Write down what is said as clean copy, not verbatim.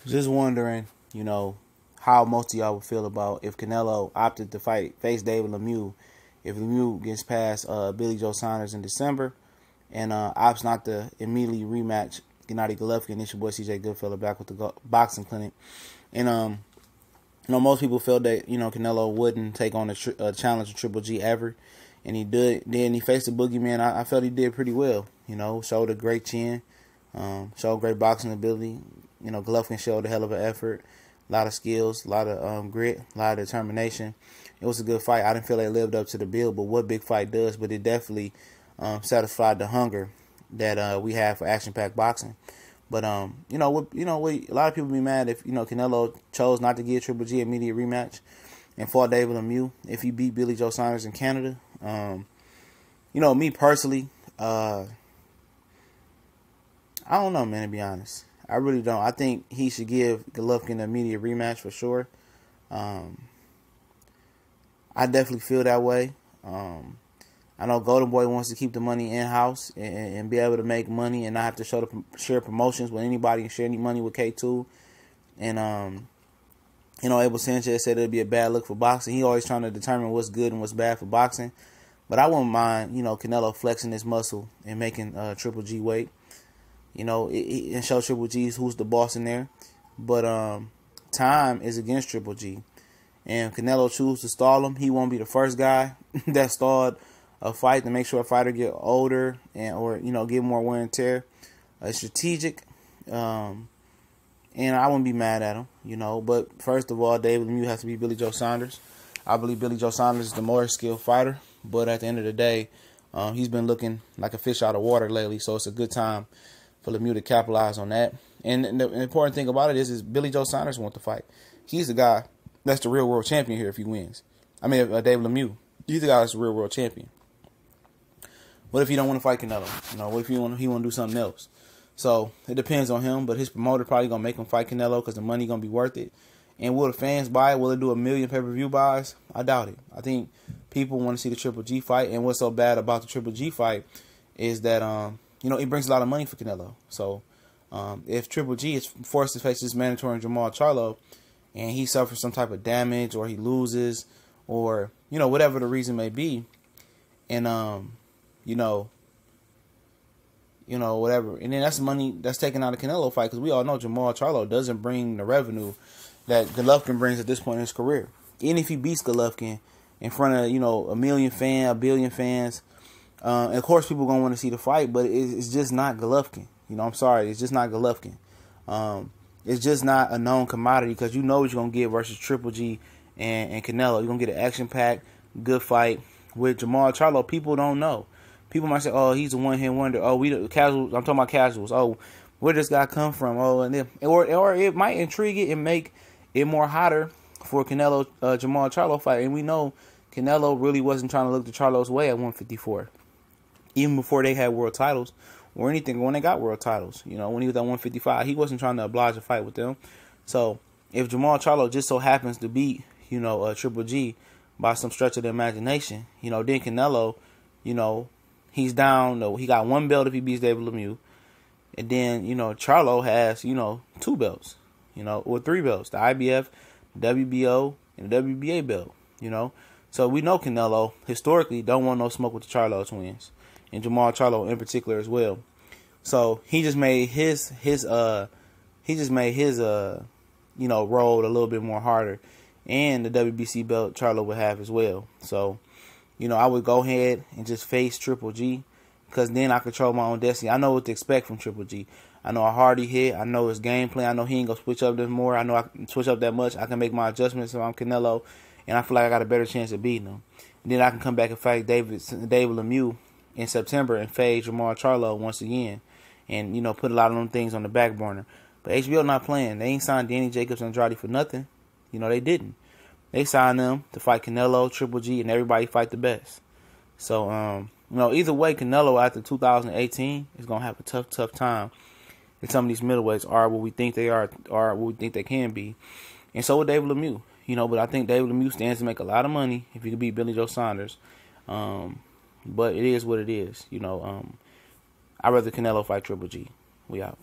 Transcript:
Just wondering, how most of y'all would feel about if Canelo opted to face David Lemieux. If Lemieux gets past Billy Joe Saunders in December and opts not to immediately rematch Gennady Golovkin. It's your boy CJ Goodfellow back with the boxing clinic. And most people felt that Canelo wouldn't take on a challenge of Triple G ever, and he did. Then he faced the boogeyman. I felt he did pretty well. Showed a great chin, showed great boxing ability. Golovkin showed a hell of an effort, a lot of skills, a lot of grit, a lot of determination. It was a good fight. I didn't feel it lived up to the bill, but what big fight does, but it definitely satisfied the hunger that we have for action-packed boxing. But a lot of people be mad if Canelo chose not to give Triple G immediate rematch and fought David Lemieux if he beat Billy Joe Saunders in Canada. Me personally, I don't know, man. To be honest, I really don't. I think he should give Golovkin an immediate rematch for sure. I definitely feel that way. I know Golden Boy wants to keep the money in-house and be able to make money and not have to share promotions with anybody and share any money with K2. And, Abel Sanchez said it'd be a bad look for boxing. He always trying to determine what's good and what's bad for boxing. But I wouldn't mind, Canelo flexing his muscle and making Triple G weight. And show Triple G who's the boss in there. But time is against Triple G. And if Canelo chooses to stall him, he won't be the first guy that stalled a fight to make sure a fighter get older or get more wear and tear. It's strategic, and I wouldn't be mad at him, But first of all, David Lemieux has to be Billy Joe Saunders. I believe Billy Joe Saunders is the more skilled fighter, but at the end of the day, he's been looking like a fish out of water lately, so it's a good time for Lemieux to capitalize on that. And the important thing about it is Billy Joe Saunders wants to fight. He's the guy that's the real world champion here if he wins. I mean, David Lemieux, he's the guy that's the real world champion. What if he don't want to fight Canelo? What if he want to do something else? So it depends on him, but his promoter probably gonna make him fight Canelo because the money gonna be worth it. And will the fans buy it? Will it do 1 million pay-per-view buys? I doubt it. I think people want to see the Triple G fight, and what's so bad about the Triple G fight is that it brings a lot of money for Canelo. So if Triple G is forced to face this mandatory Jamal Charlo, and he suffers some type of damage, or he loses, or whatever the reason may be, and whatever. And then that's money that's taken out of Canelo fight, because we all know Jamal Charlo doesn't bring the revenue that Golovkin brings at this point in his career. Even if he beats Golovkin in front of, 1 million fans, 1 billion fans, of course people going to want to see the fight, but it's just not Golovkin. I'm sorry, it's just not Golovkin. It's just not a known commodity, because what you're going to get versus Triple G and Canelo. You're going to get an action-packed, good fight. With Jamal Charlo, people don't know. People might say, "Oh, he's a one-hit wonder." Oh, casuals. I'm talking about casuals. Oh, where does this guy come from? Oh, or it might intrigue it and make it more hotter for Canelo Jamal Charlo fight. And we know Canelo really wasn't trying to look the Charlo's way at 154, even before they had world titles or anything. When they got world titles, when he was at 155, he wasn't trying to oblige a fight with them. So if Jamal Charlo just so happens to beat Triple G by some stretch of the imagination, then Canelo, he's down. He got 1 belt if he beats David Lemieux. And then, Charlo has, 2 belts, or 3 belts. The IBF, the WBO, and the WBA belt, So we know Canelo, historically, don't want no smoke with the Charlo twins. And Jamal Charlo in particular as well. So he just made his role a little bit more harder. And the WBC belt Charlo would have as well. So, I would go ahead and just face Triple G, because then I control my own destiny. I know what to expect from Triple G. I know how hard he hit. I know his game plan. I know he ain't going to switch up this more. I know I can switch up that much. I can make my adjustments if I'm Canelo, and I feel like I got a better chance of beating him. And then I can come back and fight David Lemieux in September and fade Jamal Charlo once again, and, put a lot of them things on the back burner. But HBO not playing. They ain't signed Danny Jacobs and Andrade for nothing. They didn't. They signed them to fight Canelo, Triple G, and everybody fight the best. So, either way, Canelo after 2018 is going to have a tough time. And some of these middleweights are what we think they are what we think they can be. And so will David Lemieux. But I think David Lemieux stands to make a lot of money if he could beat Billy Joe Saunders. But it is what it is. I'd rather Canelo fight Triple G. We out.